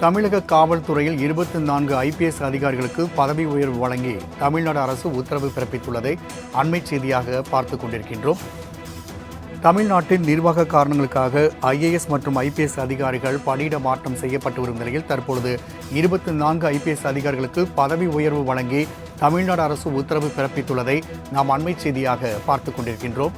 தமிழக காவல்துறையில் 24 ஐபிஎஸ் அதிகாரிகளுக்கு பதவி உயர்வு வழங்கி தமிழ்நாடு அரசு உத்தரவு பிறப்பித்துள்ளதை அண்மை செய்தியாக பார்த்துக் கொண்டிருக்கின்றோம். தமிழ்நாட்டின் நிர்வாக காரணங்களுக்காக ஐஏஎஸ் மற்றும் ஐபிஎஸ் அதிகாரிகள் பணியிட மாற்றம் செய்யப்பட்டு வரும் நிலையில் தற்பொழுது 24 ஐபிஎஸ் அதிகாரிகளுக்கு பதவி உயர்வு வழங்கி தமிழ்நாடு அரசு உத்தரவு பிறப்பித்துள்ளதை நாம் அண்மை செய்தியாக பார்த்துக் கொண்டிருக்கின்றோம்.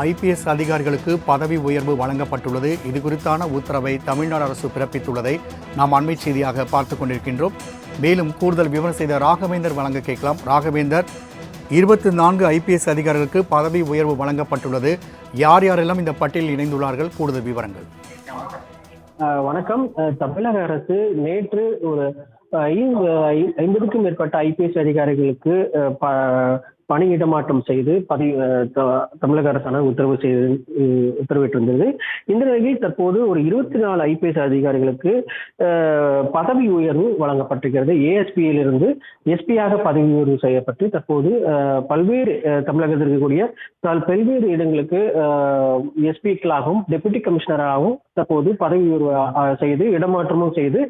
ஐபிஎஸ் அதிகாரிகளுக்கு பதவி உயர்வு வழங்கப்பட்டுள்ளது. இது குறித்தான உத்தரவை தமிழ்நாடு அரசு பிறப்பித்துள்ளதை நாம் அண்மை செய்தியாக பார்த்துக் கொண்டிருக்கின்றோம். மேலும் கூடுதல் விவரம் செய்த ராகவேந்தர் வழங்க கேட்கலாம். ராகவேந்தர், 24 ஐபிஎஸ் அதிகாரிகளுக்கு பதவி உயர்வு வழங்கப்பட்டுள்ளது. யார் யாரெல்லாம் இந்த பட்டியலில் இணைந்துள்ளார்கள்? கூடுதல் விவரங்கள். வணக்கம். தமிழக அரசு நேற்று ஒரு 50க்கும் மேற்பட்ட ஐபிஎஸ் அதிகாரிகளுக்கு பணியிட மாற்றம் செய்து தமிழக அரசான உத்தரவிட்டிருந்தது. இந்த நிலையில் தற்போது ஒரு 24 ஐபிஎஸ் அதிகாரிகளுக்கு பதவி உயர்வு வழங்கப்பட்டிருக்கிறது. ஏஎஸ்பியில் இருந்து எஸ்பியாக பதவி உயர்வு செய்யப்பட்டு தற்போது பல்வேறு தமிழகத்தில் இருக்கக்கூடிய பல்வேறு இடங்களுக்கு எஸ்பிக்களாகவும் டெபுட்டி கமிஷனராகவும் தற்போது பதவி உயர்வு செய்து இடமாற்றமும் செய்து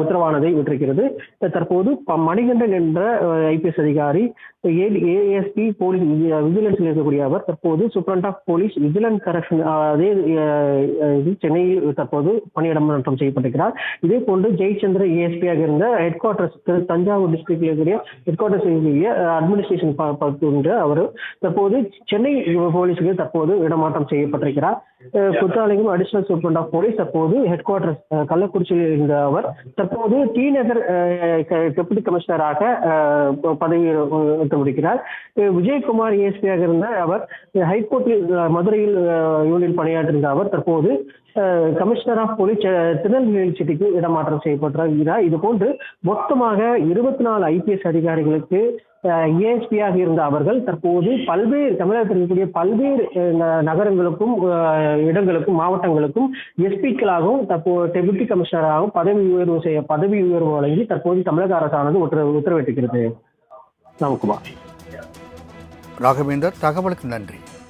உத்தரவானதை விட்டிருக்கிறது. தற்போது மணிகண்டன் என்ற ஐபிஎஸ் அதிகாரி ஏஎஸ்பி போலீஸ் விஜிலன்ஸில் இருக்கக்கூடிய அவர் தற்போது superintendent of police vigilance correction அதே சென்னையில் தற்போது பணியிட மாற்றம் செய்யப்பட்டிருக்கிறார். இதே போன்று ஜெயச்சந்திர ஏஎஸ்பியாக இருந்த ஹெட் குவார்டர்ஸ் தஞ்சாவூர் டிஸ்ட்ரிக்ட்ல இருக்கக்கூடிய ஹெட் குவார்டர்ஸ் அட்மினிஸ்ட்ரேஷன் அவர் தற்போது சென்னை போலீஸுக்கு தற்போது இடமாற்றம் செய்யப்பட்டிருக்கிறார். குற்றாலயம் அடிஷனல் சூப்பரண்ட் ஆஃப் போலீஸ் தற்போது ஹெட் குவார்டர்ஸ் கள்ளக்குறிச்சியில் இருந்த அவர் தற்போது டி நகர் டெபுட்டி கமிஷனராக பதவி முடிக்கிறார். விஜயகுமார் ஏஎஸ்பியாக இருந்த அவர் ஹைகோர்ட்டில் மதுரையில் யூனியன் பணியாற்றிருந்த அவர் தற்போது கமிஷனர் ஆஃப் போலீஸ் திருநெல்வேலி சிட்டிக்கு இடமாற்றம் செய்யப்பட்டிருக்கிறார். இது போன்று மொத்தமாக 24 ஐபிஎஸ் அதிகாரிகளுக்கு ஏஎஸ்பியாக இருந்த அவர்கள் தற்போது பல்வேறு தமிழகத்தில் இருக்கக்கூடிய பல்வேறு நகரங்களுக்கும் இடங்களுக்கும் மாவட்டங்களுக்கும் எஸ்பிக்களாகவும் தற்போது டெபுட்டி கமிஷனராகவும் பதவி உயர்வு வழங்கி தற்போது தமிழக அரசானது உத்தரவிட்டிருக்கிறது. ராகவேந்தர், தகவலுக்கு நன்றி.